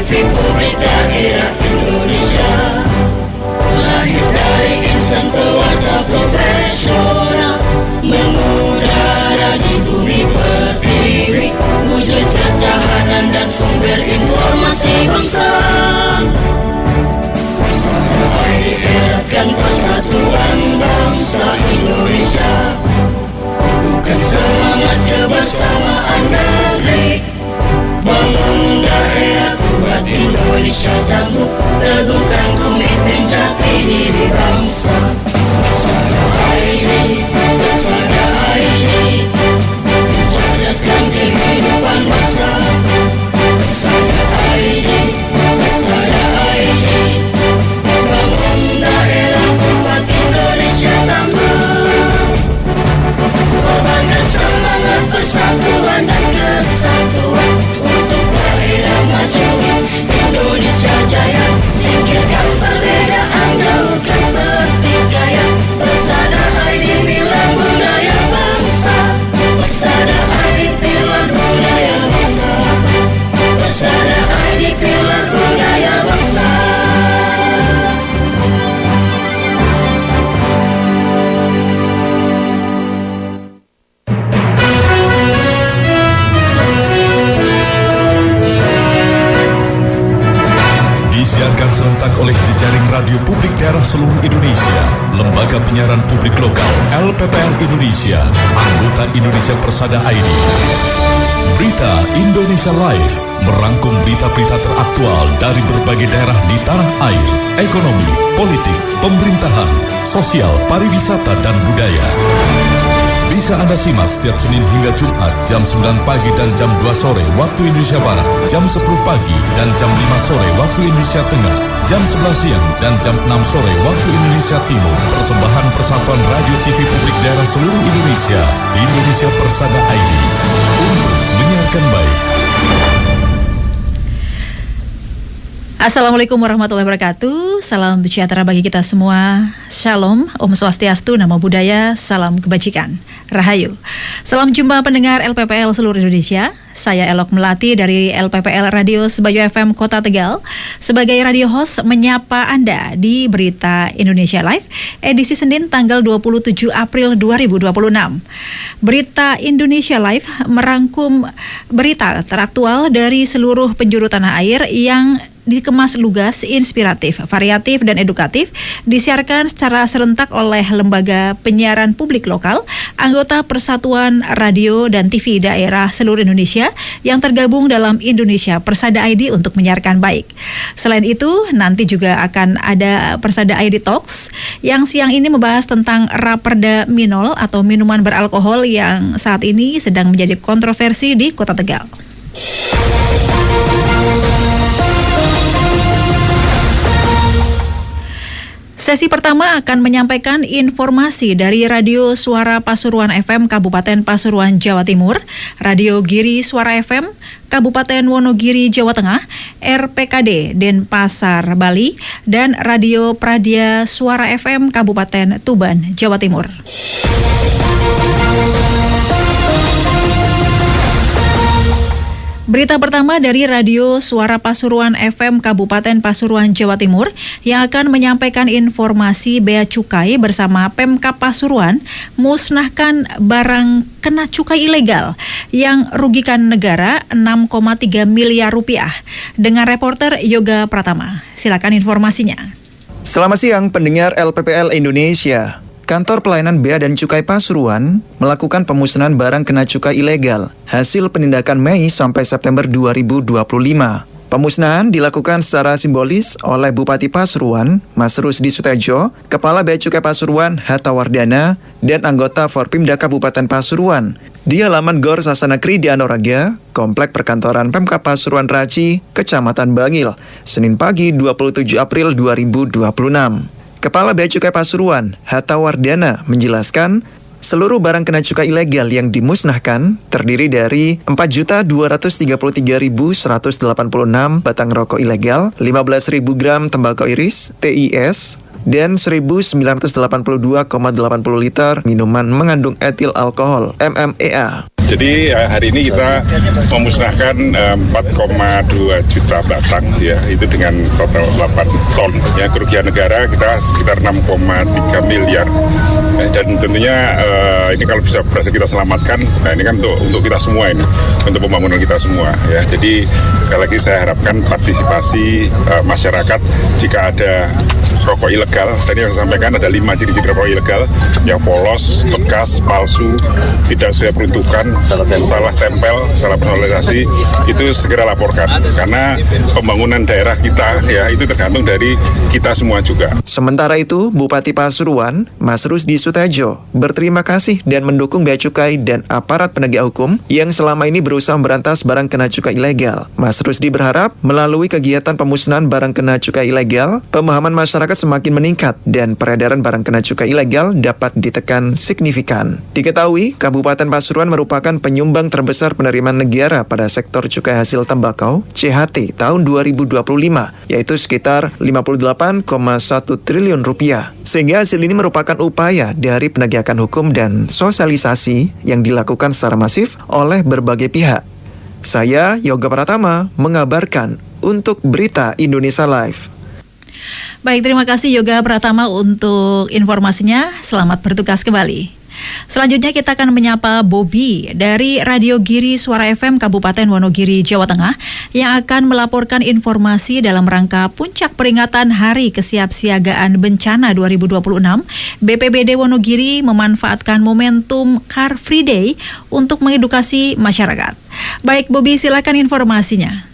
TV Publik Daerah Indonesia. Lahir dari insan pewarta profesional, mengudara di bumi pertiwi, wujud ketahanan dan sumber informasi bangsa. Bersama ID eratkan persatuan bangsa Indonesia, bukan semangat kebersamaan negeri. Bangun daerah kuat Indonesia tangguh, teguhkan komitmen jati diri bangsa. Bersama ID, bersama ID, mencerdaskan kehidupan bangsa. Bersama ID, bersama ID, bangun daerah kuat Indonesia tangguh. Korbankan semangat persatuan dan kesatuan untuk daerah maju Indonesia jaya. Singkirkan perbedaan, jauhkan pertikaian. Bersama ID pilar budaya bangsa. Bersama ID pilar budaya bangsa. Bersama ID pilar budaya bangsa. Disiarkan serentak oleh jejaring radio publik daerah seluruh Indonesia, Lembaga Penyiaran Publik Lokal, LPPL Indonesia, anggota Indonesia Persada ID. Berita Indonesia Live merangkum berita-berita teraktual dari berbagai daerah di tanah air, ekonomi, politik, pemerintahan, sosial, pariwisata, dan budaya. Bisa Anda simak setiap Senin hingga Jumat jam 9 pagi dan jam 2 sore waktu Indonesia Barat, jam 10 pagi dan jam 5 sore waktu Indonesia Tengah, jam 11 siang dan jam 6 sore waktu Indonesia Timur. Persembahan Persatuan Radio TV Publik Daerah seluruh Indonesia, Indonesia Persada ID, untuk menyiarkan baik. Assalamualaikum warahmatullahi wabarakatuh. Salam sejahtera bagi kita semua. Shalom, Om Swastiastu, Namo Buddhaya, salam kebajikan, Rahayu. Salam jumpa pendengar LPPL seluruh Indonesia. Saya Elok Melati dari LPPL Radio Sebayu FM Kota Tegal sebagai radio host menyapa Anda di Berita Indonesia Live edisi Senin tanggal 27 April 2026. Berita Indonesia Live merangkum berita teraktual dari seluruh penjuru tanah air yang dikemas lugas, inspiratif, variatif, dan edukatif, disiarkan secara serentak oleh Lembaga Penyiaran Publik Lokal, anggota Persatuan Radio dan TV Daerah seluruh Indonesia yang tergabung dalam Indonesia Persada ID untuk menyiarkan baik. Selain itu, nanti juga akan ada Persada ID Talks yang siang ini membahas tentang Raperda Minol atau minuman beralkohol yang saat ini sedang menjadi kontroversi di Kota Tegal. Sesi pertama akan menyampaikan informasi dari Radio Suara Pasuruan FM Kabupaten Pasuruan, Jawa Timur, Radio Giri Suara FM Kabupaten Wonogiri, Jawa Tengah, RPKD Denpasar, Bali, dan Radio Pradia Suara FM Kabupaten Tuban, Jawa Timur. Berita pertama dari Radio Suara Pasuruan FM Kabupaten Pasuruan, Jawa Timur yang akan menyampaikan informasi Bea Cukai bersama Pemkab Pasuruan musnahkan barang kena cukai ilegal yang rugikan negara 6,3 miliar rupiah. Dengan reporter Yoga Pratama. Silakan informasinya. Selamat siang pendengar LPPL Indonesia. Kantor Pelayanan Bea dan Cukai Pasuruan melakukan pemusnahan barang kena cukai ilegal hasil penindakan Mei sampai September 2025. Pemusnahan dilakukan secara simbolis oleh Bupati Pasuruan, Mas Rusdi Sutejo, Kepala Bea Cukai Pasuruan, Hatta Wardana, dan anggota Forpimda Kabupaten Pasuruan di halaman Gor Sasanagri di Anoraga, Komplek Perkantoran Pemkab Pasuruan Raci, Kecamatan Bangil, Senin pagi 27 April 2026. Kepala Bea Cukai Pasuruan, Hatta Wardana, menjelaskan seluruh barang kena cukai ilegal yang dimusnahkan terdiri dari 4.233.186 batang rokok ilegal, 15.000 gram tembakau iris, TIS, dan 1.982,80 liter minuman mengandung etil alkohol, MMEA. Jadi hari ini kita memusnahkan 4,2 juta batang ya, itu dengan total 8 ton. Ya, kerugian negara kita sekitar 6,3 miliar. Dan tentunya ini kalau bisa berhasil kita selamatkan, nah ini kan untuk kita semua ini, untuk pembangunan kita semua ya. Jadi sekali lagi saya harapkan partisipasi masyarakat jika ada rokok ilegal. Tadi yang saya sampaikan ada 5 ciri-ciri rokok ilegal yang polos, bekas, palsu, tidak sesuai peruntukan, salah tempel, salah personalisasi, itu segera laporkan. Karena pembangunan daerah kita ya itu tergantung dari kita semua juga. Sementara itu, Bupati Pasuruan, Mas Rusdi Sutejo, berterima kasih dan mendukung Bea Cukai dan aparat penegak hukum yang selama ini berusaha memberantas barang kena cukai ilegal. Mas Rusdi berharap melalui kegiatan pemusnahan barang kena cukai ilegal, pemahaman masyarakat semakin meningkat dan peredaran barang kena cukai ilegal dapat ditekan signifikan. Diketahui, Kabupaten Pasuruan merupakan penyumbang terbesar penerimaan negara pada sektor cukai hasil tembakau (CHT) tahun 2025, yaitu sekitar 58,1 triliun rupiah. Sehingga hasil ini merupakan upaya dari penegakan hukum dan sosialisasi yang dilakukan secara masif oleh berbagai pihak. Saya, Yoga Pratama, mengabarkan untuk Berita Indonesia Live. Baik, terima kasih Yoga Pratama untuk informasinya. Selamat bertugas kembali. Selanjutnya kita akan menyapa Bobby dari Radio Giri Suara FM Kabupaten Wonogiri, Jawa Tengah yang akan melaporkan informasi dalam rangka puncak peringatan Hari Kesiapsiagaan Bencana 2026. BPBD Wonogiri memanfaatkan momentum Car Free Day untuk mengedukasi masyarakat. Baik Bobby, silakan informasinya.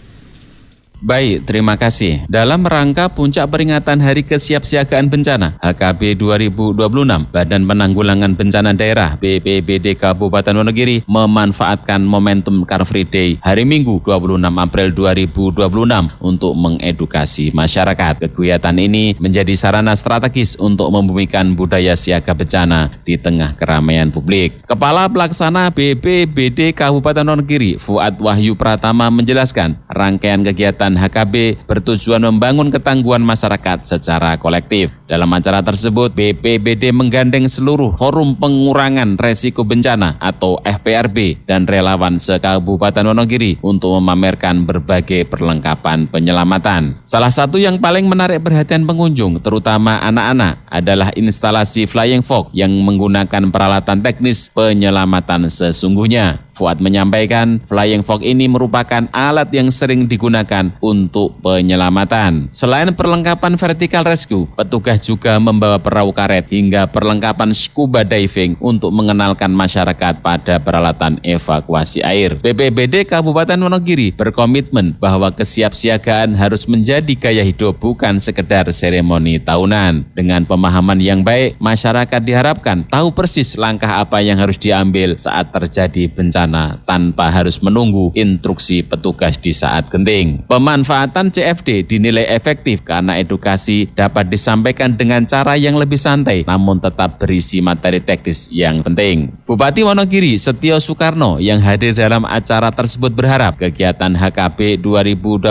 Baik, terima kasih. Dalam rangka puncak peringatan Hari Kesiapsiagaan Bencana HKB 2026, Badan Penanggulangan Bencana Daerah BPBD Kabupaten Wonogiri memanfaatkan momentum Car Free Day hari Minggu 26 April 2026 untuk mengedukasi masyarakat. Kegiatan ini menjadi sarana strategis untuk membumikan budaya siaga bencana di tengah keramaian publik. Kepala Pelaksana BPBD Kabupaten Wonogiri, Fuad Wahyu Pratama menjelaskan, rangkaian kegiatan HKB bertujuan membangun ketangguhan masyarakat secara kolektif. Dalam acara tersebut, BPBD menggandeng seluruh forum pengurangan resiko bencana atau FPRB dan relawan se-Kabupaten Wonogiri untuk memamerkan berbagai perlengkapan penyelamatan. Salah satu yang paling menarik perhatian pengunjung, terutama anak-anak, adalah instalasi Flying Fox yang menggunakan peralatan teknis penyelamatan sesungguhnya. Fuad menyampaikan, Flying Fox ini merupakan alat yang sering digunakan untuk penyelamatan. Selain perlengkapan vertical rescue, petugas juga membawa perahu karet hingga perlengkapan scuba diving untuk mengenalkan masyarakat pada peralatan evakuasi air. BPBD Kabupaten Wonogiri berkomitmen bahwa kesiapsiagaan harus menjadi gaya hidup, bukan sekedar seremoni tahunan. Dengan pemahaman yang baik, masyarakat diharapkan tahu persis langkah apa yang harus diambil saat terjadi bencana tanpa harus menunggu instruksi petugas di saat genting. Pemanfaatan CFD dinilai efektif karena edukasi dapat disampaikan dengan cara yang lebih santai namun tetap berisi materi teknis yang penting. Bupati Wonogiri Setio Soekarno yang hadir dalam acara tersebut berharap kegiatan HKB 2026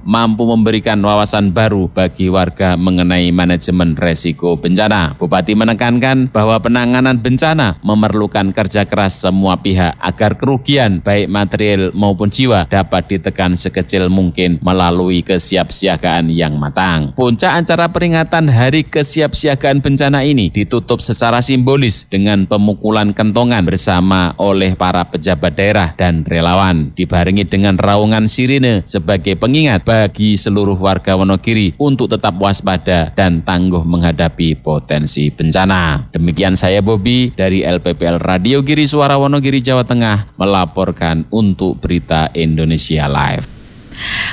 mampu memberikan wawasan baru bagi warga mengenai manajemen resiko bencana. Bupati menekankan bahwa penanganan bencana memerlukan kerja keras semua pihak agar kerugian baik material maupun jiwa dapat ditekan sekecil mungkin melalui kesiapsiagaan yang matang. Puncak acara peringatan Hari Kesiapsiagaan Bencana ini ditutup secara simbolis dengan pemukulan kentongan bersama oleh para pejabat daerah dan relawan, dibarengi dengan raungan sirine sebagai pengingat bagi seluruh warga Wonogiri untuk tetap waspada dan tangguh menghadapi potensi bencana. Demikian saya Bobby dari LPPL Radio Giri Suara Wonogiri, Jawa Tengah melaporkan untuk Berita Indonesia Live.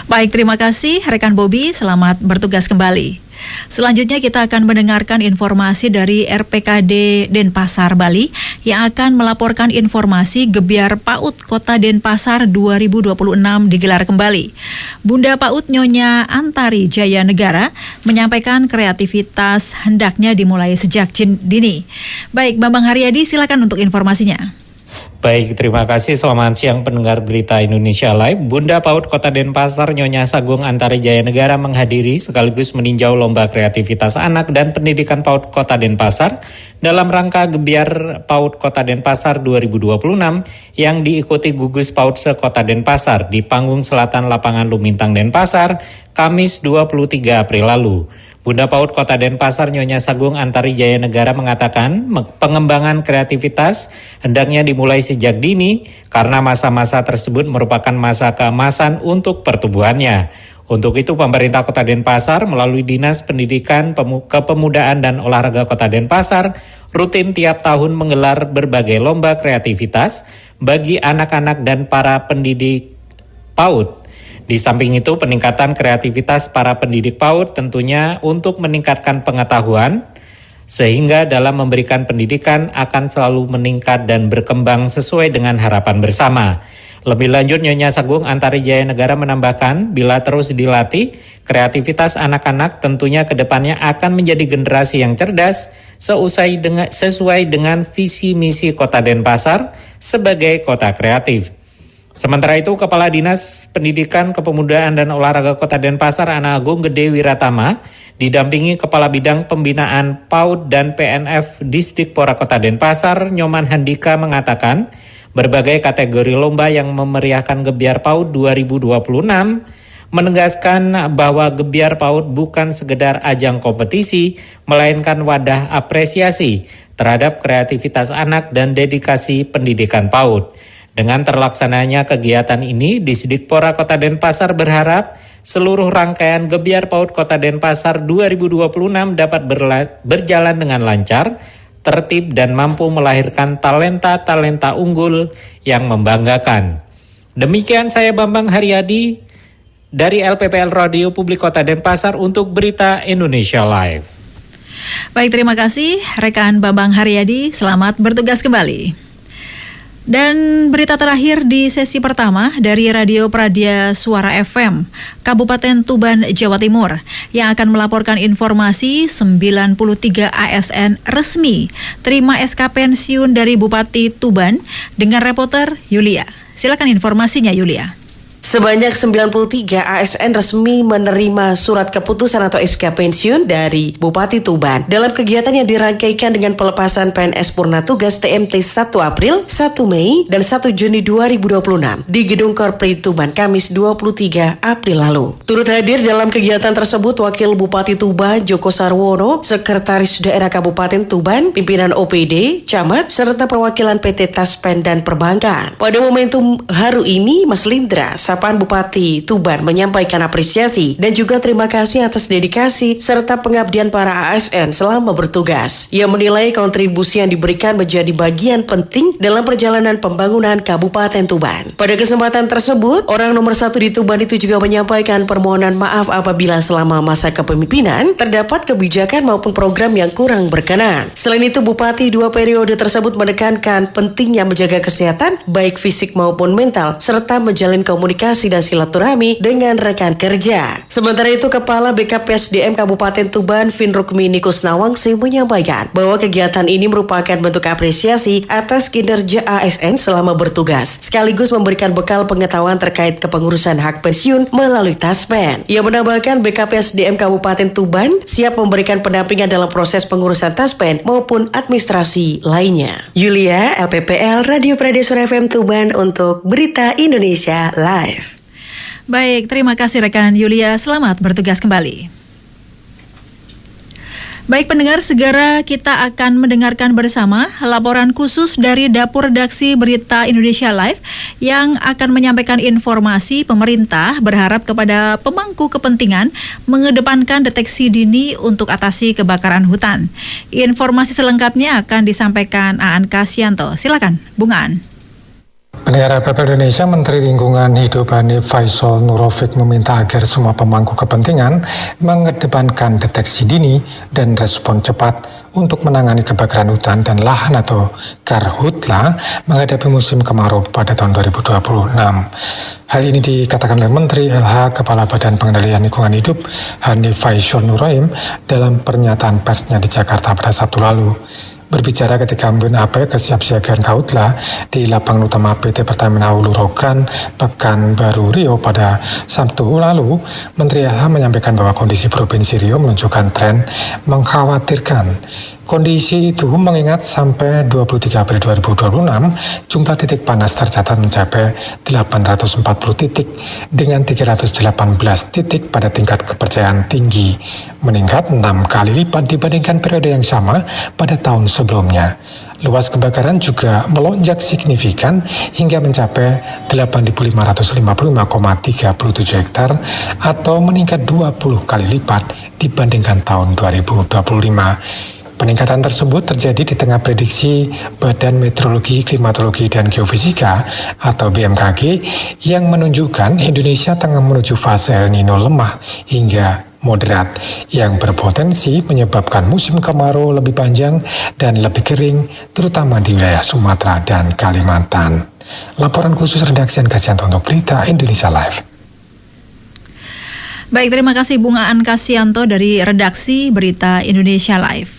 Baik, terima kasih rekan Bobby, selamat bertugas kembali. Selanjutnya kita akan mendengarkan informasi dari RPKD Denpasar, Bali yang akan melaporkan informasi Gebyar PAUD Kota Denpasar 2026 digelar kembali. Bunda PAUD Nyonya Antari Jaya Negara menyampaikan kreativitas hendaknya dimulai sejak dini. Baik, Bambang Haryadi silakan untuk informasinya. Baik, terima kasih. Selamat siang pendengar Berita Indonesia Live. Bunda PAUD Kota Denpasar Nyonya Sagung Antari Jaya Negara menghadiri sekaligus meninjau lomba kreativitas anak dan pendidikan PAUD Kota Denpasar dalam rangka Gebiar PAUD Kota Denpasar 2026 yang diikuti gugus PAUD se-Kota Denpasar di panggung selatan lapangan Lumintang Denpasar, Kamis 23 April lalu. Bunda PAUD Kota Denpasar Nyonya Sagung Antari Jaya Negara mengatakan pengembangan kreativitas hendaknya dimulai sejak dini karena masa-masa tersebut merupakan masa keemasan untuk pertumbuhannya. Untuk itu pemerintah Kota Denpasar melalui Dinas Pendidikan, Kepemudaan dan Olahraga Kota Denpasar rutin tiap tahun menggelar berbagai lomba kreativitas bagi anak-anak dan para pendidik PAUD. Di samping itu, peningkatan kreativitas para pendidik PAUD tentunya untuk meningkatkan pengetahuan, sehingga dalam memberikan pendidikan akan selalu meningkat dan berkembang sesuai dengan harapan bersama. Lebih lanjut, Nyonya Sagung Antari Jaya Negara menambahkan, bila terus dilatih, kreativitas anak-anak tentunya ke depannya akan menjadi generasi yang cerdas, sesuai dengan visi misi Kota Denpasar sebagai kota kreatif. Sementara itu, Kepala Dinas Pendidikan, Kepemudaan dan Olahraga Kota Denpasar Ana Agung Gede Wiratama didampingi Kepala Bidang Pembinaan PAUD dan PNF Disdikpora Kota Denpasar Nyoman Handika mengatakan berbagai kategori lomba yang memeriahkan Gebiar PAUD 2026 menegaskan bahwa Gebiar PAUD bukan sekedar ajang kompetisi, melainkan wadah apresiasi terhadap kreativitas anak dan dedikasi pendidikan PAUD. Dengan terlaksananya kegiatan ini, Disdikpora Kota Denpasar berharap seluruh rangkaian Gebiar PAUD Kota Denpasar 2026 dapat berjalan dengan lancar, tertib dan mampu melahirkan talenta-talenta unggul yang membanggakan. Demikian saya Bambang Haryadi dari LPPL Radio Publik Kota Denpasar untuk Berita Indonesia Live. Baik, terima kasih rekan Bambang Haryadi. Selamat bertugas kembali. Dan berita terakhir di sesi pertama dari Radio Pradya Suara FM Kabupaten Tuban, Jawa Timur yang akan melaporkan informasi 93 ASN resmi terima SK pensiun dari Bupati Tuban dengan reporter Yulia. Silakan informasinya, Yulia. Sebanyak 93 ASN resmi menerima surat keputusan atau SK pensiun dari Bupati Tuban dalam kegiatan yang dirangkaikan dengan pelepasan PNS Purna Tugas TMT 1 April, 1 Mei, dan 1 Juni 2026 di Gedung Korpri Tuban Kamis 23 April lalu. Turut hadir dalam kegiatan tersebut Wakil Bupati Tuban Joko Sarwono, Sekretaris Daerah Kabupaten Tuban, pimpinan OPD, Camat, serta perwakilan PT Taspen dan Perbankan. Pada momentum haru ini, Mas Lindra, Sapaan Bupati Tuban menyampaikan apresiasi dan juga terima kasih atas dedikasi serta pengabdian para ASN selama bertugas. Ia menilai kontribusi yang diberikan menjadi bagian penting dalam perjalanan pembangunan Kabupaten Tuban. Pada kesempatan tersebut, orang nomor 1 di Tuban itu juga menyampaikan permohonan maaf apabila selama masa kepemimpinan terdapat kebijakan maupun program yang kurang berkenan. Selain itu, Bupati 2 periode tersebut menekankan pentingnya menjaga kesehatan baik fisik maupun mental serta menjalin komunikasi dan silaturahmi dengan rekan kerja. Sementara itu, Kepala BKPSDM Kabupaten Tuban Vin Rukmini Kusnawangsi menyampaikan bahwa kegiatan ini merupakan bentuk apresiasi atas kinerja ASN selama bertugas, sekaligus memberikan bekal pengetahuan terkait kepengurusan hak pensiun melalui Taspen. Ia menambahkan BKPSDM Kabupaten Tuban siap memberikan pendampingan dalam proses pengurusan Taspen maupun administrasi lainnya. Yulia, LPPL Radio Pradya Suara FM Tuban untuk Berita Indonesia Live. Baik, terima kasih rekan Yulia. Selamat bertugas kembali. Baik pendengar, segera kita akan mendengarkan bersama laporan khusus dari Dapur Redaksi Berita Indonesia Live yang akan menyampaikan informasi pemerintah berharap kepada pemangku kepentingan mengedepankan deteksi dini untuk atasi kebakaran hutan. Informasi selengkapnya akan disampaikan Aan Kasyanto. Silakan, Bung Aan. Pendengar LPPL Indonesia, Menteri Lingkungan Hidup Hanif Faisal Nurofik meminta agar semua pemangku kepentingan mengedepankan deteksi dini dan respon cepat untuk menangani kebakaran hutan dan lahan atau Karhutla menghadapi musim kemarau pada tahun 2026. Hal ini dikatakan oleh Menteri LH Kepala Badan Pengendalian Lingkungan Hidup Hanif Faisal Nurofik dalam pernyataan persnya di Jakarta pada Sabtu lalu. Berbicara ketika memimpin apel kesiapsiagaan Kautla di lapangan utama PT Pertamina Hulu Rokan, Pekanbaru Riau pada Sabtu lalu, Menteri LH menyampaikan bahwa kondisi Provinsi Riau menunjukkan tren mengkhawatirkan. Kondisi itu mengingat sampai 23 April 2026, jumlah titik panas tercatat mencapai 840 titik dengan 318 titik pada tingkat kepercayaan tinggi, meningkat 6 kali lipat dibandingkan periode yang sama pada tahun sebelumnya. Luas kebakaran juga melonjak signifikan hingga mencapai 8.555,37 hektar atau meningkat 20 kali lipat dibandingkan tahun 2025. Peningkatan tersebut terjadi di tengah prediksi Badan Meteorologi, Klimatologi, dan Geofisika atau BMKG yang menunjukkan Indonesia tengah menuju fase El Nino lemah hingga moderat yang berpotensi menyebabkan musim kemarau lebih panjang dan lebih kering, terutama di wilayah Sumatera dan Kalimantan. Laporan khusus redaksi Kasianto untuk Berita Indonesia Live. Baik, terima kasih Bung Aan Kasianto dari redaksi Berita Indonesia Live.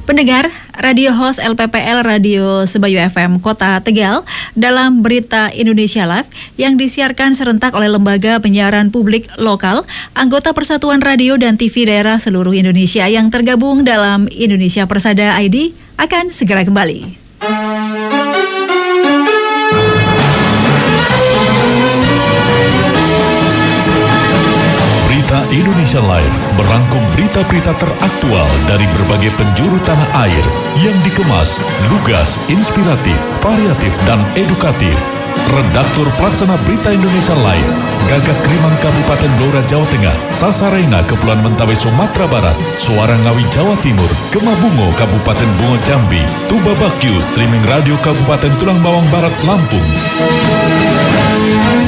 Pendengar, radio host LPPL Radio Sebayu FM Kota Tegal dalam Berita Indonesia Live yang disiarkan serentak oleh Lembaga Penyiaran Publik Lokal, anggota Persatuan Radio dan TV Daerah seluruh Indonesia yang tergabung dalam Indonesia Persada ID akan segera kembali. Indonesia Live merangkum berita-berita teraktual dari berbagai penjuru tanah air yang dikemas, lugas, inspiratif, variatif, dan edukatif. Redaktur Pelaksana Berita Indonesia Live, Gagak Krimang Kabupaten Blora Jawa Tengah, Sasaraina Kepulauan Mentawai Sumatera Barat, Suara Ngawi Jawa Timur, Kemabungo Kabupaten Bungo Jambi, Tuba Bakyu Streaming Radio Kabupaten Tulang Bawang Barat Lampung.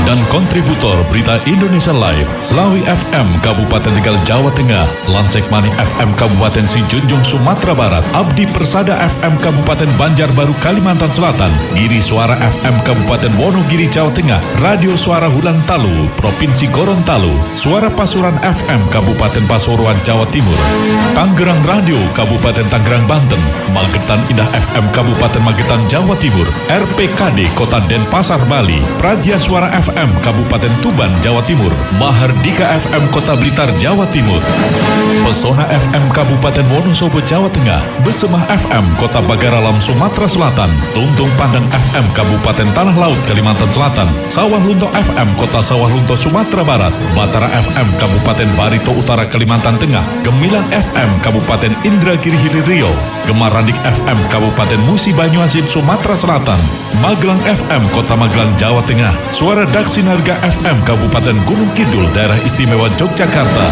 Dan kontributor Berita Indonesia Live, Selawi FM Kabupaten Tegal Jawa Tengah, Lansek Manik FM Kabupaten Sijunjung Sumatera Barat, Abdi Persada FM Kabupaten Banjarbaru Kalimantan Selatan, Giri Suara FM Kabupaten Wonogiri Jawa Tengah, Radio Suara Hulang Talu Provinsi Gorontalo, Suara Pasuruan FM Kabupaten Pasuruan Jawa Timur, Tangerang Radio Kabupaten Tangerang Banten, Magetan Indah FM Kabupaten Magetan Jawa Timur, RPKD Kota Denpasar Bali, Praja Suara FM Kabupaten Tuban Jawa Timur, Mahardika FM Kota Blitar Jawa Timur, Pesona FM Kabupaten Wonosobo Jawa Tengah, Besemah FM Kota Bagaralam Sumatera Selatan, Tuntung Pandang FM Kabupaten Tanah Laut Kalimantan Selatan, Sawah Lunto FM Kota Sawah Lunto Sumatera Barat, Batara FM Kabupaten Barito Utara Kalimantan Tengah, Gemilang FM Kabupaten Indragiri Hilir Riau, Gemarandik FM Kabupaten Musi Banyuasin Sumatera Selatan, Magelang FM Kota Magelang Jawa Tengah, Suara Daksinarga FM Kabupaten Gunung Kidul Daerah Istimewa Yogyakarta,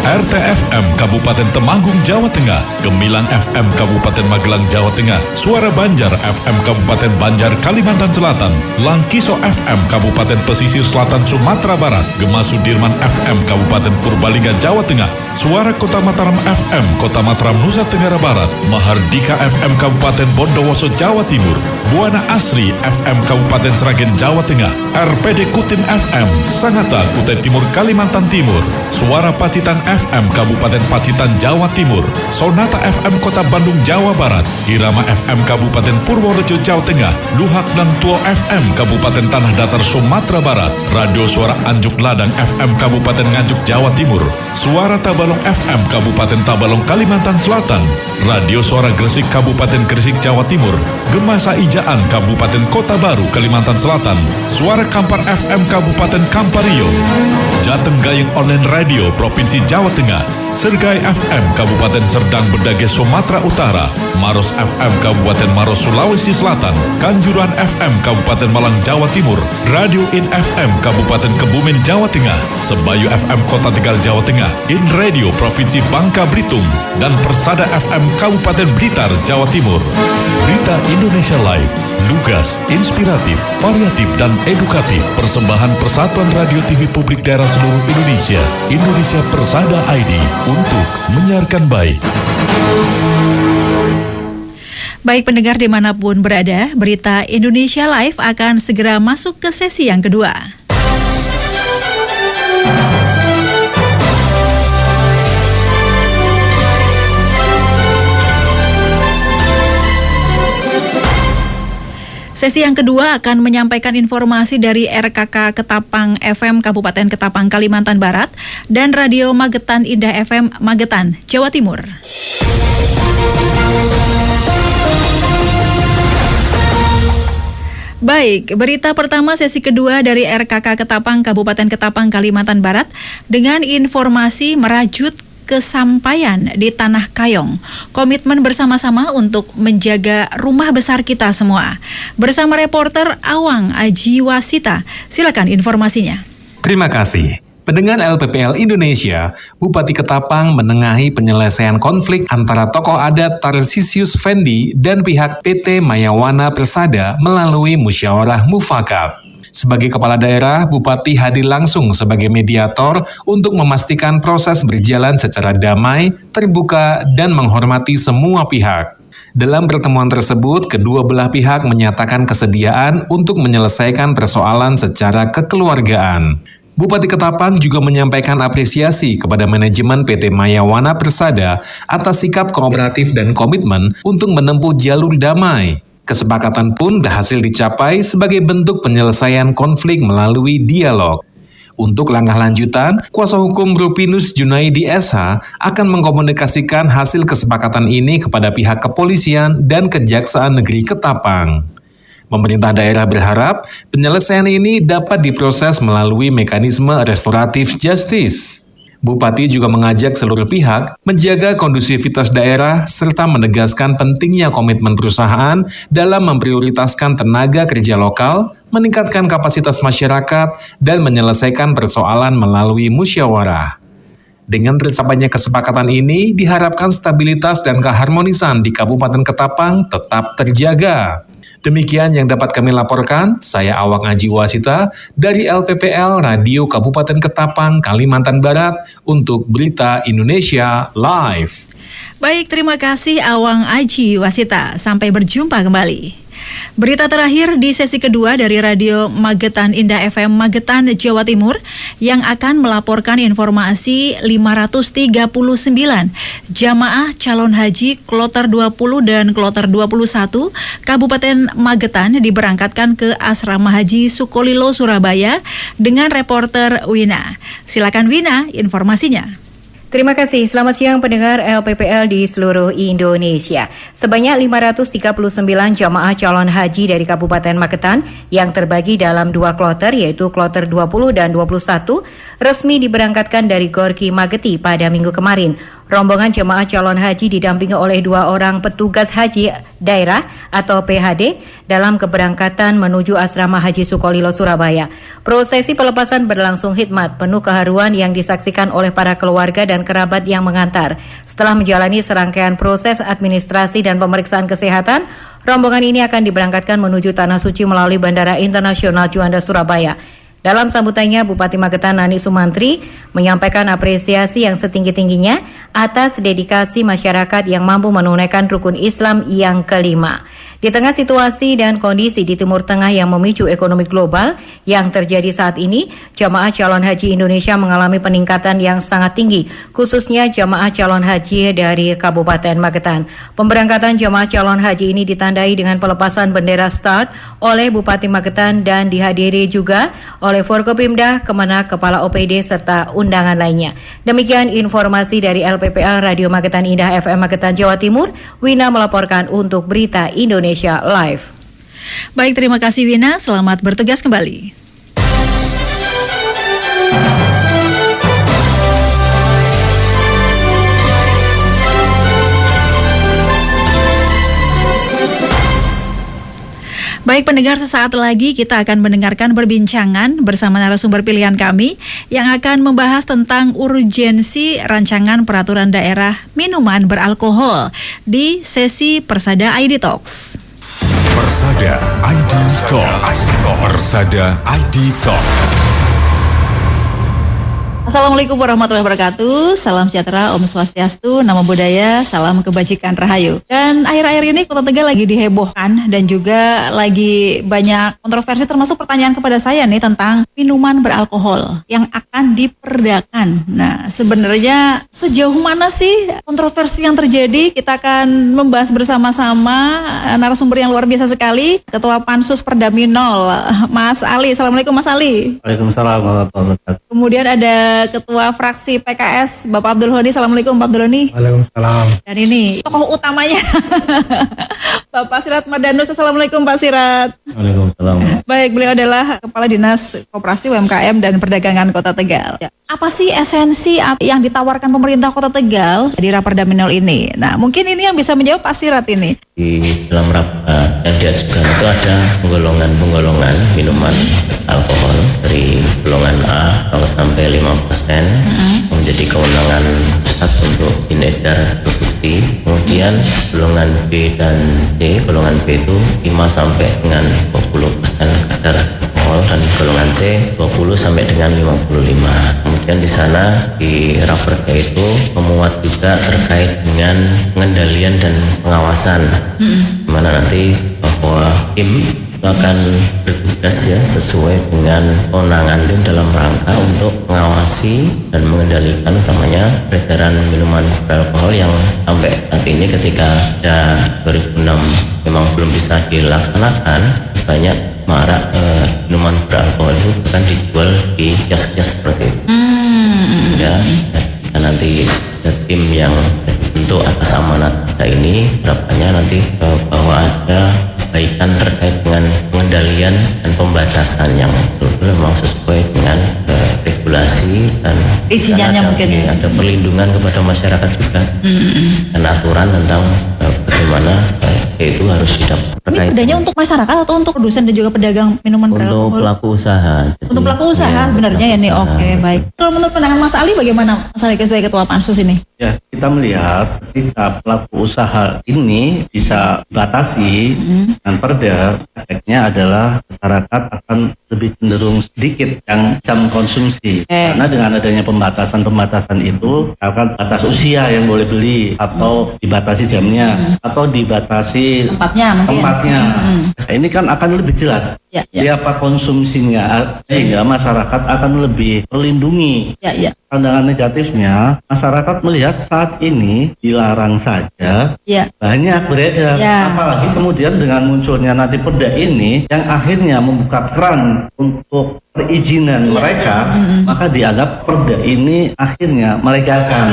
RTFM Kabupaten Temanggung Jawa Tengah, Gemilang FM Kabupaten Magelang Jawa Tengah, Suara Banjar FM Kabupaten Banjar Kalimantan Selatan, Langkiso FM Kabupaten Pesisir Selatan Sumatera Barat, Gema Sudirman FM Kabupaten Purbalingga Jawa Tengah, Suara Kota Mataram FM Kota Mataram Nusa Tenggara Barat, Mahardika FM Kabupaten Bondowoso Jawa Timur, Buana Asri FM Kabupaten Sragen Jawa Tengah, RPD Kutin FM Sangatta Kutai Timur Kalimantan Timur, Suara Pacitan FM Kabupaten Pacitan Jawa Timur, Sonata FM Kota Bandung Jawa Barat, Irama FM Kabupaten Purworejo Jawa Tengah, Luhak dan Tuo FM Kabupaten Tanah Datar Sumatera Barat, Radio Suara Anjuk Ladang FM Kabupaten Nganjuk Jawa Timur, Suara Tabalong FM Kabupaten Tabalong Kalimantan Selatan, Radio Suara Gresik Kabupaten Gresik Jawa Timur, Gemasa Ijaan Kabupaten Kota Baru Kalimantan Selatan, Suara Kampar FM Kabupaten Kampario, Jateng Gayeng Online Radio Provinsi Jawa Tengah, Sergai FM Kabupaten Serdang Bedage Sumatera Utara, Maros FM Kabupaten Maros Sulawesi Selatan, Kanjuruhan FM Kabupaten Malang Jawa Timur, Radio In FM Kabupaten Kebumen Jawa Tengah, Sebayu FM Kota Tegal Jawa Tengah, In Radio Provinsi Bangka Belitung, dan Persada FM Kabupaten Blitar Jawa Timur. Berita Indonesia Live, lugas, inspiratif, variatif, dan edukatif. Persembahan Persatuan Radio TV Publik Daerah seluruh Indonesia, Indonesia Persada ID, untuk menyiarkan baik. Baik pendengar dimanapun berada, Berita Indonesia Live akan segera masuk ke sesi yang kedua. Sesi yang kedua akan menyampaikan informasi dari RKK Ketapang FM Kabupaten Ketapang, Kalimantan Barat dan Radio Magetan Indah FM Magetan, Jawa Timur. Baik, berita pertama sesi kedua dari RKK Ketapang Kabupaten Ketapang, Kalimantan Barat dengan informasi merajut kesampaian di Tanah Kayong. Komitmen bersama-sama untuk menjaga rumah besar kita semua. Bersama reporter Awang Aji Wasita. Silakan informasinya. Terima kasih. Pendengar LPPL Indonesia, Bupati Ketapang menengahi penyelesaian konflik antara tokoh adat Tarsisius Fendi dan pihak PT Mayawana Persada melalui musyawarah mufakat. Sebagai kepala daerah, Bupati hadir langsung sebagai mediator untuk memastikan proses berjalan secara damai, terbuka, dan menghormati semua pihak. Dalam pertemuan tersebut, kedua belah pihak menyatakan kesediaan untuk menyelesaikan persoalan secara kekeluargaan. Bupati Ketapang juga menyampaikan apresiasi kepada manajemen PT Mayawana Persada atas sikap kooperatif dan komitmen untuk menempuh jalur damai. Kesepakatan pun berhasil dicapai sebagai bentuk penyelesaian konflik melalui dialog. Untuk langkah lanjutan, kuasa hukum Rupinus Junaidi SH akan mengkomunikasikan hasil kesepakatan ini kepada pihak kepolisian dan Kejaksaan Negeri Ketapang. Pemerintah daerah berharap penyelesaian ini dapat diproses melalui mekanisme restoratif justice. Bupati juga mengajak seluruh pihak menjaga kondusivitas daerah serta menegaskan pentingnya komitmen perusahaan dalam memprioritaskan tenaga kerja lokal, meningkatkan kapasitas masyarakat, dan menyelesaikan persoalan melalui musyawarah. Dengan tercapainya kesepakatan ini, diharapkan stabilitas dan keharmonisan di Kabupaten Ketapang tetap terjaga. Demikian yang dapat kami laporkan, saya Awang Aji Wasita dari LPPL Radio Kabupaten Ketapang, Kalimantan Barat untuk Berita Indonesia Live. Baik, terima kasih Awang Aji Wasita. Sampai berjumpa kembali. Berita terakhir di sesi kedua dari Radio Magetan Indah FM Magetan, Jawa Timur yang akan melaporkan informasi 539 jamaah calon haji kloter 20 dan kloter 21 Kabupaten Magetan diberangkatkan ke Asrama Haji Sukolilo, Surabaya dengan reporter Wina. Silakan Wina, informasinya. Terima kasih. Selamat siang pendengar LPPL di seluruh Indonesia. Sebanyak 539 jamaah calon haji dari Kabupaten Magetan yang terbagi dalam dua kloter yaitu kloter 20 dan 21 resmi diberangkatkan dari Gorki Mageti pada minggu kemarin. Rombongan jemaah calon haji didampingi oleh 2 orang petugas haji daerah atau PHD dalam keberangkatan menuju Asrama Haji Sukolilo, Surabaya. Prosesi pelepasan berlangsung hikmat, penuh keharuan yang disaksikan oleh para keluarga dan kerabat yang mengantar. Setelah menjalani serangkaian proses administrasi dan pemeriksaan kesehatan, rombongan ini akan diberangkatkan menuju Tanah Suci melalui Bandara Internasional Juanda, Surabaya. Dalam sambutannya, Bupati Magetan Nani Sumantri menyampaikan apresiasi yang setinggi-tingginya atas dedikasi masyarakat yang mampu menunaikan rukun Islam yang kelima. Di tengah situasi dan kondisi di Timur Tengah yang memicu ekonomi global yang terjadi saat ini, jamaah calon haji Indonesia mengalami peningkatan yang sangat tinggi, khususnya jamaah calon haji dari Kabupaten Magetan. Pemberangkatan jamaah calon haji ini ditandai dengan pelepasan bendera start oleh Bupati Magetan dan dihadiri juga oleh Forkopimda, Kemenak, Kepala OPD, serta undangan lainnya. Demikian informasi dari LPPL Radio Magetan Indah FM Magetan, Jawa Timur. Wina melaporkan untuk Berita Indonesia Live. Baik, terima kasih Wina. Selamat bertugas kembali. Baik pendengar, sesaat lagi kita akan mendengarkan perbincangan bersama narasumber pilihan kami yang akan membahas tentang urgensi rancangan peraturan daerah minuman beralkohol di sesi Persada ID Talks. Persada ID Talks. Persada ID Talks. Assalamualaikum warahmatullahi wabarakatuh. Salam sejahtera, Om Swastiastu, Namo Buddhaya, salam kebajikan Rahayu. Dan akhir-akhir ini Kota Tegal lagi dihebohkan dan juga lagi banyak kontroversi, termasuk pertanyaan kepada saya nih tentang minuman beralkohol yang akan diperdakan. Nah, sebenarnya sejauh mana sih kontroversi yang terjadi? Kita akan membahas bersama-sama narasumber yang luar biasa sekali, Ketua Pansus Perdaminol, Mas Ali. Assalamualaikum Mas Ali. Waalaikumsalam warahmatullahi wabarakatuh. Kemudian ada Ketua Fraksi PKS, Bapak Abdul Honi. Assalamualaikum Pak Abdul Honi. Waalaikumsalam. Dan ini tokoh utamanya, Bapak Sirat Mardanus. Assalamualaikum Pak Sirat. Waalaikumsalam. Baik, beliau adalah Kepala Dinas Koperasi UMKM dan Perdagangan Kota Tegal. Ya. Apa sih esensi yang ditawarkan pemerintah Kota Tegal di Raperdaminol ini? Nah, mungkin ini yang bisa menjawab Pak Sirat ini. Di dalam rapat yang diajukan itu ada penggolongan minuman alkohol dari golongan A sampai 5%, menjadi kewenangan pusat untuk beredar produksi. Kemudian golongan B dan C, golongan B itu 5 sampai dengan 20% kadar alkohol, dan golongan C 20 sampai dengan 55. Kemudian di sana di raperda itu memuat juga terkait dengan pengendalian dan pengawasan, mana nanti bahwa tim akan bertugas ya sesuai dengan kewenangan tim dalam rangka untuk mengawasi dan mengendalikan utamanya peredaran minuman beralkohol yang sampai saat ini ketika ada 2006 memang belum bisa dilaksanakan. Banyak marak minuman beralkohol itu akan dijual di kios-kios seperti itu. Ya, dan nanti ada tim yang bentuk atas amanat kita ini, harapannya nanti bahwa ada kebaikan terkait dengan pengendalian dan pembatasan yang betul-betul memang sesuai dengan regulasi dan izinnya mungkin ada perlindungan kepada masyarakat juga, dan aturan tentang bagaimana itu harus didapat. Ini bedanya untuk masyarakat atau untuk produsen dan juga pedagang minuman beralkohol? Untuk pelaku usaha. Untuk pelaku usaha sebenarnya ya nih. Oke, baik. Kalau menurut pandangan Mas Ali bagaimana Mas Ali sebagai Ketua Pansus ini? Ya, kita melihat ketika pelaku usaha ini bisa dibatasi dengan perda, efeknya adalah masyarakat akan lebih cenderung sedikit yang bisa mengkonsumsi. Karena dengan adanya pembatasan itu akan batas usia yang boleh beli, atau dibatasi jamnya, atau dibatasi tempatnya. Nah, ini kan akan lebih jelas siapa konsumsinya, sehingga masyarakat akan lebih terlindungi. Pandangan negatifnya, masyarakat melihat saat ini dilarang saja, banyak beredar. Apalagi kemudian dengan munculnya nanti perda ini yang akhirnya membuka keran untuk perizinan mereka, maka dianggap perda ini akhirnya melegalkan.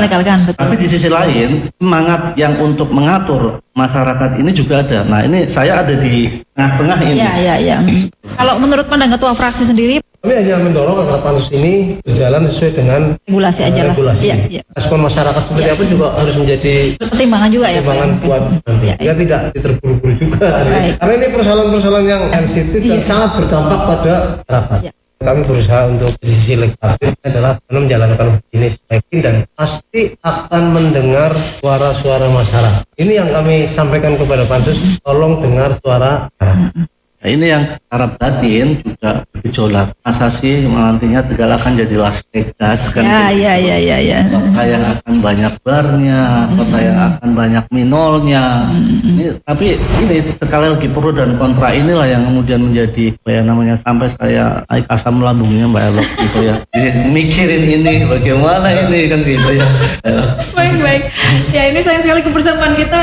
Tapi di sisi lain, semangat yang untuk mengatur masyarakat ini juga ada. Nah, ini saya ada di tengah-tengah ini. Kalau menurut pandangan Ketua Fraksi sendiri, kami hanya mendorong agar pansus ini berjalan sesuai dengan regulasi aja lah. Respon masyarakat seperti apa juga harus menjadi pertimbangan juga ya, pertimbangan buat ya tidak terburu-buru juga. Karena ini persoalan-persoalan yang sensitif dan sangat berdampak pada masyarakat. Kami berusaha untuk di sisi legislatif adalah menjalankan ini sebaik dan pasti akan mendengar suara-suara masyarakat. Ini yang kami sampaikan kepada pansus, tolong dengar suara masyarakat. Nah, ini yang harap batin juga bergejolak. Masa sih nantinya Tegal akan jadi Las Vegas kan? Kota yang akan banyak barnya, kota yang akan banyak minolnya. Tapi ini sekali lagi pro dan kontra inilah yang kemudian menjadi sampai saya naik asam lambungnya Mbak Elok gitu ya. Mikirin ini bagaimana ini kan gitu ya. Baik. Ya, ini sayang sekali kebersamaan kita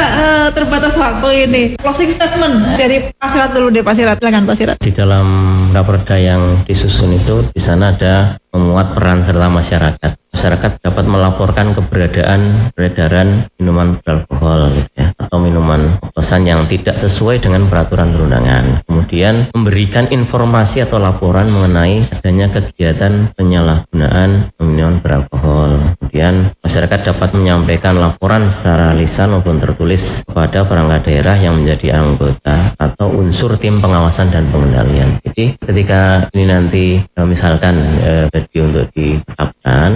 terbatas waktu ini. Closing statement dari Pak Sirat dulu deh, Pak Sirat. Silakan Pak Sirat. Di dalam raperda yang disusun itu, di sana ada memuat peran serta masyarakat. Masyarakat dapat melaporkan keberadaan peredaran minuman beralkohol atau minuman oplosan yang tidak sesuai dengan peraturan perundangan. Kemudian memberikan informasi atau laporan mengenai adanya kegiatan penyalahgunaan minuman beralkohol. Kemudian masyarakat dapat menyampaikan laporan secara lisan maupun tertulis kepada perangkat daerah yang menjadi anggota atau unsur tim pengawasan dan pengendalian. Jadi ketika ini nanti misalkan untuk ditetapkan dan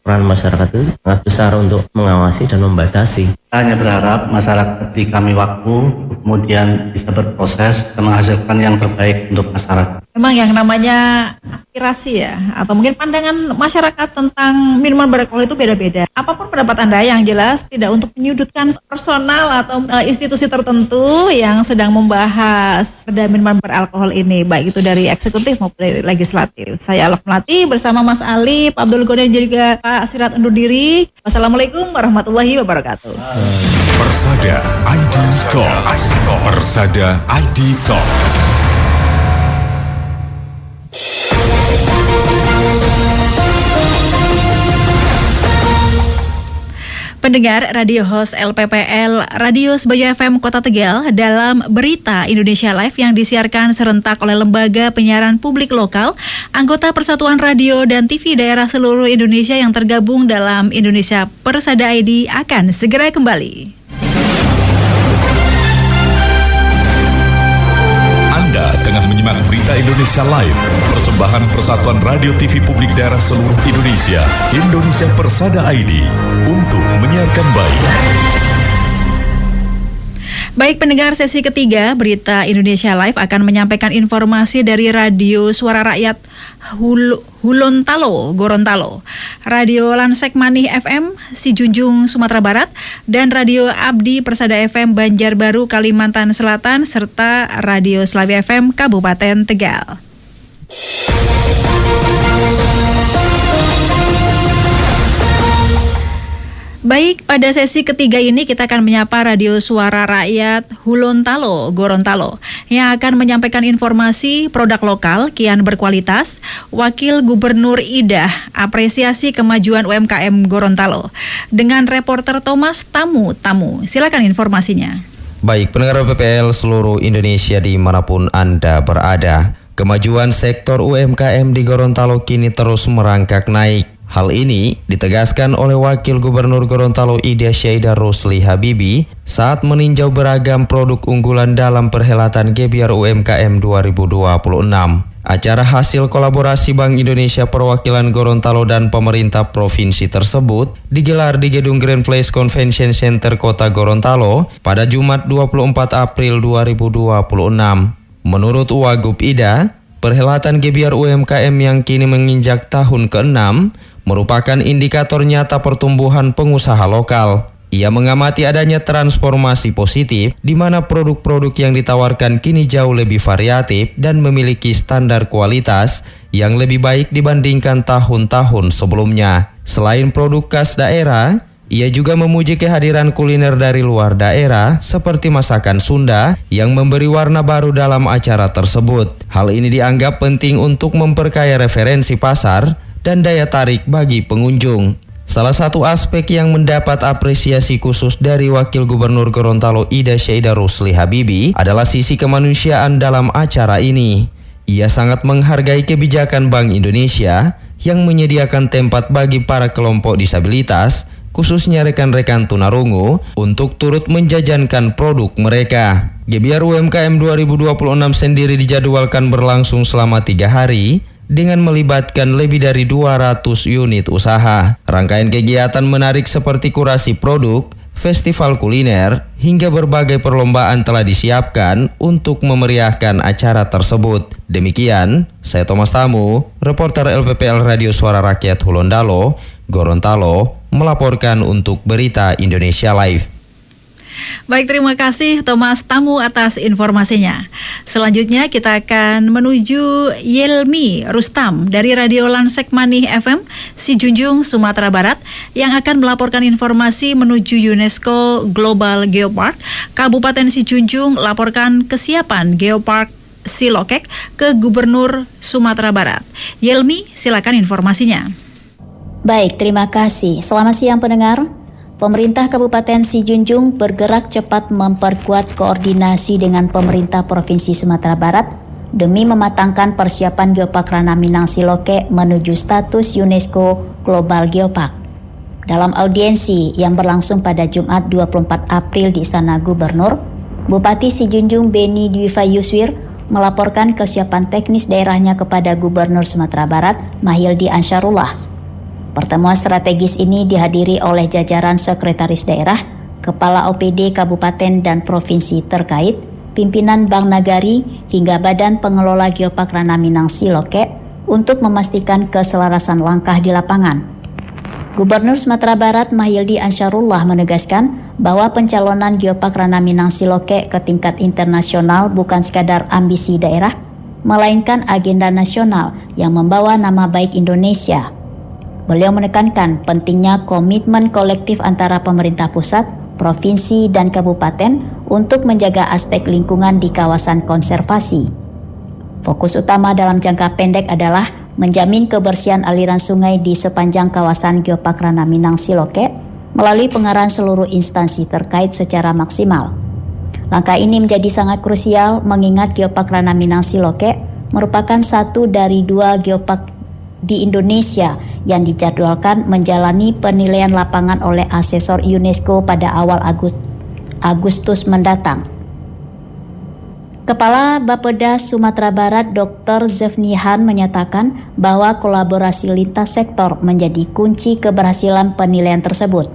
peran masyarakat itu sangat besar untuk mengawasi dan membatasi. Kita hanya berharap masyarakat beri kami waktu, kemudian bisa berproses dan menghasilkan yang terbaik untuk masyarakat. Memang yang namanya aspirasi ya, atau mungkin pandangan masyarakat tentang minuman beralkohol itu beda-beda. Apapun pendapat Anda, yang jelas tidak untuk menyudutkan personal atau institusi tertentu yang sedang membahas pada minuman beralkohol ini, baik itu dari eksekutif maupun dari legislatif. Saya Alok Melati bersama Mas Ali, Pak Abdul Ghani dan juga Pak Sirat undur diri. Wassalamualaikum warahmatullahi wabarakatuh. Persada ID Talks. Persada ID Talks. Pendengar radio host LPPL Radio Sebayu FM Kota Tegal dalam Berita Indonesia Live yang disiarkan serentak oleh Lembaga Penyiaran Publik Lokal, anggota Persatuan Radio dan TV Daerah seluruh Indonesia yang tergabung dalam Indonesia Persada ID akan segera kembali. Anda tengah menyimak Berita Indonesia Live, persembahan Persatuan Radio TV Publik Daerah seluruh Indonesia, Indonesia Persada ID, untuk menyiarkan baik. Baik pendengar, sesi ketiga Berita Indonesia Live akan menyampaikan informasi dari Radio Suara Rakyat Hulontalo, Gorontalo, Radio Lansek Manih FM, Sijunjung, Sumatera Barat, dan Radio Abdi Persada FM Banjarbaru, Kalimantan Selatan, serta Radio Slawi FM Kabupaten Tegal. Baik, pada sesi ketiga ini kita akan menyapa Radio Suara Rakyat Hulontalo, Gorontalo, yang akan menyampaikan informasi produk lokal kian berkualitas. Wakil Gubernur Idah apresiasi kemajuan UMKM Gorontalo dengan reporter Thomas Tamu. Silakan informasinya. Baik, pendengar PPL seluruh Indonesia dimanapun Anda berada, kemajuan sektor UMKM di Gorontalo kini terus merangkak naik. Hal ini ditegaskan oleh Wakil Gubernur Gorontalo Ida Syaidah Rusli Habibi saat meninjau beragam produk unggulan dalam perhelatan Gebiar UMKM 2026. Acara hasil kolaborasi Bank Indonesia Perwakilan Gorontalo dan pemerintah provinsi tersebut digelar di Gedung Grand Place Convention Center Kota Gorontalo pada Jumat 24 April 2026. Menurut Wagub Ida, perhelatan Gebiar UMKM yang kini menginjak tahun ke-6 merupakan indikator nyata pertumbuhan pengusaha lokal. Ia mengamati adanya transformasi positif di mana produk-produk yang ditawarkan kini jauh lebih variatif dan memiliki standar kualitas yang lebih baik dibandingkan tahun-tahun sebelumnya. Selain produk khas daerah, ia juga memuji kehadiran kuliner dari luar daerah seperti masakan Sunda yang memberi warna baru dalam acara tersebut. Hal ini dianggap penting untuk memperkaya referensi pasar dan daya tarik bagi pengunjung. Salah satu aspek yang mendapat apresiasi khusus dari Wakil Gubernur Gorontalo Ida Syaidah Rusli Habibi adalah sisi kemanusiaan dalam acara ini. Ia sangat menghargai kebijakan Bank Indonesia yang menyediakan tempat bagi para kelompok disabilitas, khususnya rekan-rekan tunarungu, untuk turut menjajankan produk mereka. Gebiar UMKM 2026 sendiri dijadwalkan berlangsung selama 3 hari dengan melibatkan lebih dari 200 unit usaha. Rangkaian kegiatan menarik seperti kurasi produk, festival kuliner, hingga berbagai perlombaan telah disiapkan untuk memeriahkan acara tersebut. Demikian, saya Thomas Tamu, reporter LPPL Radio Suara Rakyat Hulontalo, Gorontalo, melaporkan untuk Berita Indonesia Live. Baik, terima kasih Thomas Tamu atas informasinya. Selanjutnya kita akan menuju Yelmi Rustam dari Radio Lansek Manih FM, Sijunjung, Sumatera Barat, yang akan melaporkan informasi menuju UNESCO Global Geopark. Kabupaten Sijunjung laporkan kesiapan Geopark Silokek ke Gubernur Sumatera Barat. Yelmi, silakan informasinya. Baik, terima kasih. Selamat siang pendengar. Pemerintah Kabupaten Sijunjung bergerak cepat memperkuat koordinasi dengan pemerintah Provinsi Sumatera Barat demi mematangkan persiapan Geopark Ranah Minang Siloke menuju status UNESCO Global Geopark. Dalam audiensi yang berlangsung pada Jumat 24 April di Istana Gubernur, Bupati Sijunjung Beni Dwifa Yuswir melaporkan kesiapan teknis daerahnya kepada Gubernur Sumatera Barat Mahildi Ansyarullah. Pertemuan strategis ini dihadiri oleh jajaran sekretaris daerah, kepala OPD kabupaten dan provinsi terkait, pimpinan Bank Nagari hingga Badan Pengelola Geopark Ranaminang Siloke untuk memastikan keselarasan langkah di lapangan. Gubernur Sumatera Barat Mahyildi Ansyarullah menegaskan bahwa pencalonan Geopark Ranaminang Siloke ke tingkat internasional bukan sekadar ambisi daerah, melainkan agenda nasional yang membawa nama baik Indonesia. Beliau menekankan pentingnya komitmen kolektif antara pemerintah pusat, provinsi, dan kabupaten untuk menjaga aspek lingkungan di kawasan konservasi. Fokus utama dalam jangka pendek adalah menjamin kebersihan aliran sungai di sepanjang kawasan Geopark Ranaminang Siloke melalui pengarahan seluruh instansi terkait secara maksimal. Langkah ini menjadi sangat krusial mengingat Geopark Ranaminang Siloke merupakan satu dari 2 geopark di Indonesia yang dijadwalkan menjalani penilaian lapangan oleh asesor UNESCO pada awal Agustus mendatang. Kepala Bapeda Sumatera Barat Dr. Zefnihan menyatakan bahwa kolaborasi lintas sektor menjadi kunci keberhasilan penilaian tersebut.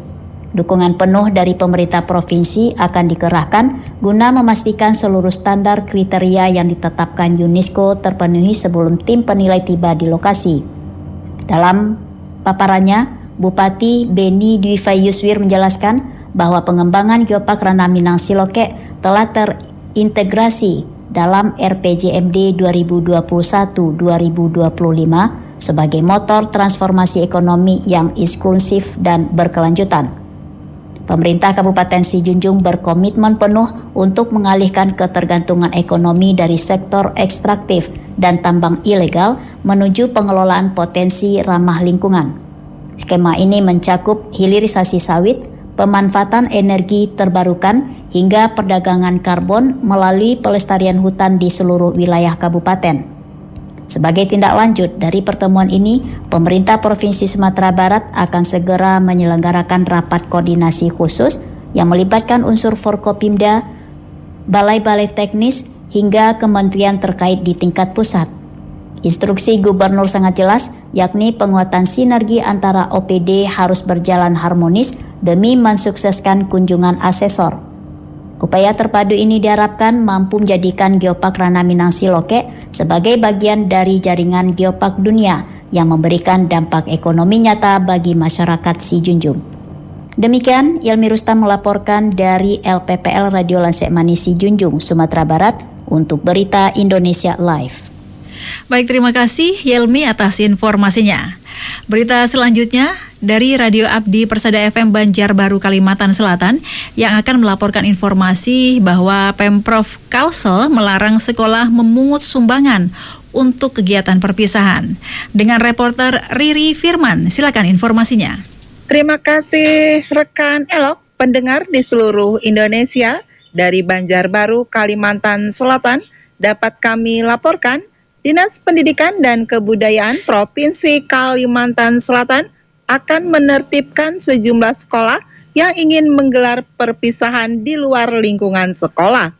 Dukungan penuh dari pemerintah provinsi akan dikerahkan guna memastikan seluruh standar kriteria yang ditetapkan UNESCO terpenuhi sebelum tim penilai tiba di lokasi. Dalam paparannya, Bupati Beni Dwi Yuswir menjelaskan bahwa pengembangan Geopark Ranaminang Siloke telah terintegrasi dalam RPJMD 2021-2025 sebagai motor transformasi ekonomi yang inklusif dan berkelanjutan. Pemerintah Kabupaten Sijunjung berkomitmen penuh untuk mengalihkan ketergantungan ekonomi dari sektor ekstraktif dan tambang ilegal menuju pengelolaan potensi ramah lingkungan. Skema ini mencakup hilirisasi sawit, pemanfaatan energi terbarukan, hingga perdagangan karbon melalui pelestarian hutan di seluruh wilayah kabupaten. Sebagai tindak lanjut dari pertemuan ini, pemerintah Provinsi Sumatera Barat akan segera menyelenggarakan rapat koordinasi khusus yang melibatkan unsur Forkopimda, balai-balai teknis, hingga kementerian terkait di tingkat pusat. Instruksi Gubernur sangat jelas, yakni penguatan sinergi antara OPD harus berjalan harmonis demi mensukseskan kunjungan asesor. Upaya terpadu ini diharapkan mampu menjadikan Geopark Ranaminang Siloke sebagai bagian dari jaringan geopark dunia yang memberikan dampak ekonomi nyata bagi masyarakat Sijunjung. Demikian, Yelmi Rustam melaporkan dari LPPL Radio Lansek Manis Sijunjung, Sumatera Barat untuk Berita Indonesia Live. Baik, terima kasih Yelmi atas informasinya. Berita selanjutnya dari Radio Abdi Persada FM Banjarbaru Kalimantan Selatan yang akan melaporkan informasi bahwa Pemprov Kalsel melarang sekolah memungut sumbangan untuk kegiatan perpisahan. Dengan reporter Riri Firman, silakan informasinya. Terima kasih rekan Elok, pendengar di seluruh Indonesia. Dari Banjarbaru Kalimantan Selatan dapat kami laporkan Dinas Pendidikan dan Kebudayaan Provinsi Kalimantan Selatan akan menertibkan sejumlah sekolah yang ingin menggelar perpisahan di luar lingkungan sekolah.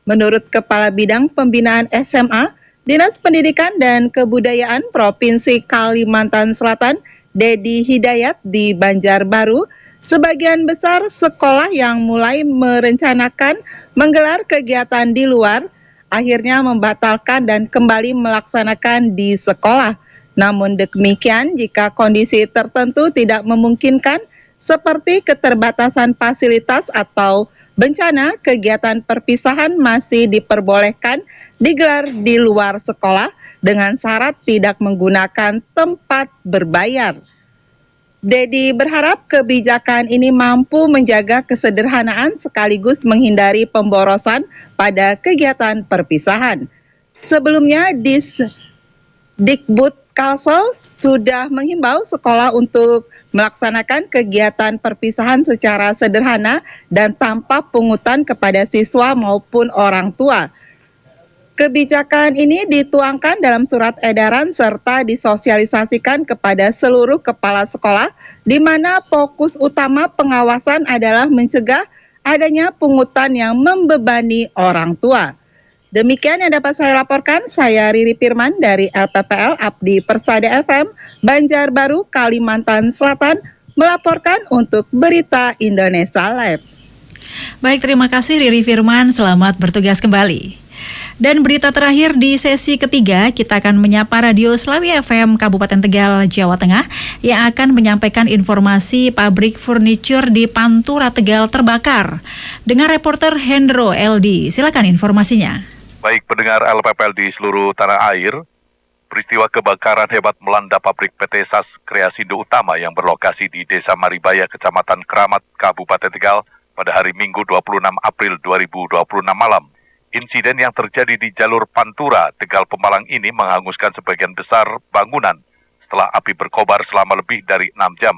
Menurut Kepala Bidang Pembinaan SMA, Dinas Pendidikan dan Kebudayaan Provinsi Kalimantan Selatan, Dedi Hidayat di Banjarbaru, sebagian besar sekolah yang mulai merencanakan menggelar kegiatan di luar akhirnya membatalkan dan kembali melaksanakan di sekolah. Namun demikian, jika kondisi tertentu tidak memungkinkan seperti keterbatasan fasilitas atau bencana, kegiatan perpisahan masih diperbolehkan digelar di luar sekolah dengan syarat tidak menggunakan tempat berbayar. Dedi berharap kebijakan ini mampu menjaga kesederhanaan sekaligus menghindari pemborosan pada kegiatan perpisahan. Sebelumnya, Dikbud Kalsel sudah menghimbau sekolah untuk melaksanakan kegiatan perpisahan secara sederhana dan tanpa pungutan kepada siswa maupun orang tua. Kebijakan ini dituangkan dalam surat edaran serta disosialisasikan kepada seluruh kepala sekolah, di mana fokus utama pengawasan adalah mencegah adanya pungutan yang membebani orang tua. Demikian yang dapat saya laporkan, saya Riri Firman dari LPPL Abdi Persada FM, Banjarbaru, Kalimantan Selatan, melaporkan untuk Berita Indonesia Live. Baik, terima kasih Riri Firman, selamat bertugas kembali. Dan berita terakhir di sesi ketiga, kita akan menyapa Radio Slawi FM Kabupaten Tegal, Jawa Tengah yang akan menyampaikan informasi pabrik furniture di Pantura, Tegal terbakar. Dengan reporter Hendro LD, silakan informasinya. Baik pendengar LPPL di seluruh tanah air, peristiwa kebakaran hebat melanda pabrik PT SAS Kreasindo Utama yang berlokasi di Desa Maribaya, Kecamatan Keramat, Kabupaten Tegal pada hari Minggu 26 April 2026 malam. Insiden yang terjadi di jalur Pantura, Tegal Pemalang ini menghanguskan sebagian besar bangunan setelah api berkobar selama lebih dari 6 jam.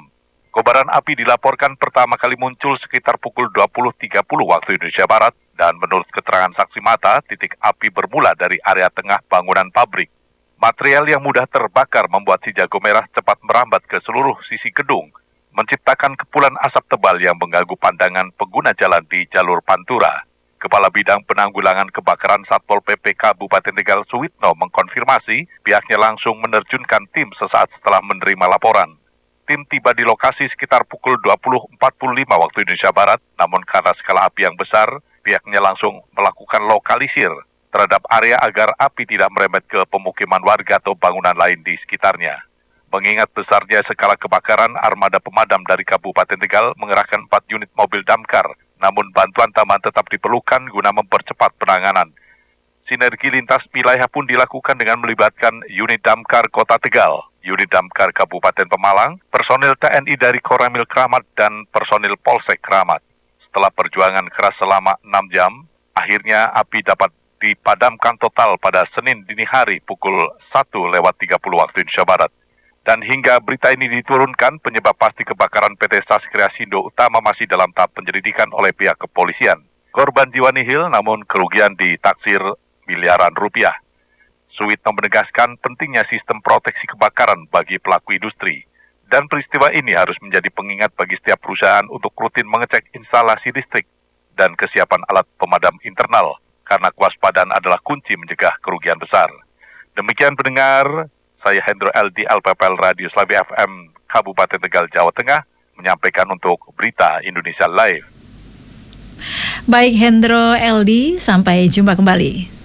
Kobaran api dilaporkan pertama kali muncul sekitar pukul 20.30 waktu Indonesia Barat dan menurut keterangan saksi mata, titik api bermula dari area tengah bangunan pabrik. Material yang mudah terbakar membuat si jago merah cepat merambat ke seluruh sisi gedung, menciptakan kepulan asap tebal yang mengganggu pandangan pengguna jalan di jalur Pantura. Kepala Bidang Penanggulangan Kebakaran Satpol PP Kabupaten Tegal Suwitno mengkonfirmasi pihaknya langsung menerjunkan tim sesaat setelah menerima laporan. Tim tiba di lokasi sekitar pukul 20.45 waktu Indonesia Barat, namun karena skala api yang besar, pihaknya langsung melakukan lokalisir terhadap area agar api tidak merembet ke pemukiman warga atau bangunan lain di sekitarnya. Mengingat besarnya skala kebakaran, armada pemadam dari Kabupaten Tegal mengerahkan 4 unit mobil damkar, namun bantuan tambahan tetap diperlukan guna mempercepat penanganan. Sinergi lintas wilayah pun dilakukan dengan melibatkan unit damkar Kota Tegal, unit damkar Kabupaten Pemalang, personil TNI dari Koramil Keramat, dan personil Polsek Keramat. Setelah perjuangan keras selama 6 jam, akhirnya api dapat dipadamkan total pada Senin dini hari pukul 1:30 waktu Indonesia Barat. Dan hingga berita ini diturunkan, penyebab pasti kebakaran PT SAS Kreasindo Utama masih dalam tahap penyelidikan oleh pihak kepolisian. Korban jiwa nihil, namun kerugian ditaksir miliaran rupiah. Suwitno menegaskan pentingnya sistem proteksi kebakaran bagi pelaku industri. Dan peristiwa ini harus menjadi pengingat bagi setiap perusahaan untuk rutin mengecek instalasi listrik dan kesiapan alat pemadam internal, karena kewaspadaan adalah kunci mencegah kerugian besar. Demikian pendengar, saya Hendro LD LPPL Radio Slawi FM Kabupaten Tegal, Jawa Tengah, menyampaikan untuk Berita Indonesia Live. Baik Hendro LD, sampai jumpa kembali.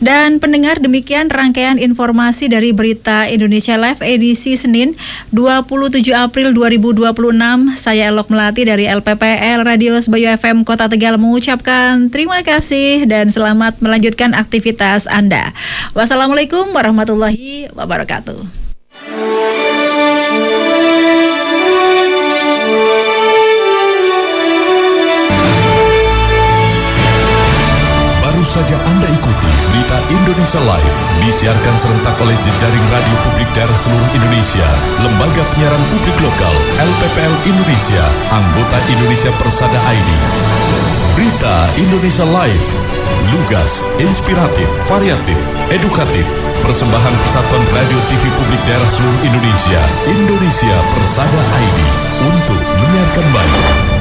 Dan pendengar, demikian rangkaian informasi dari Berita Indonesia Live edisi Senin 27 April 2026. Saya Elok Melati dari LPPL Radio Sebayu FM Kota Tegal mengucapkan terima kasih dan selamat melanjutkan aktivitas Anda. Wassalamualaikum warahmatullahi wabarakatuh. Saja Anda ikuti Berita Indonesia Live disiarkan serentak oleh jejaring radio publik daerah seluruh Indonesia, lembaga penyiaran publik lokal, LPPL Indonesia, anggota Indonesia Persada ID. Berita Indonesia Live, lugas, inspiratif, variatif, edukatif, persembahan Persatuan Radio TV Publik Daerah seluruh Indonesia, Indonesia Persada ID, untuk menyiarkan baik.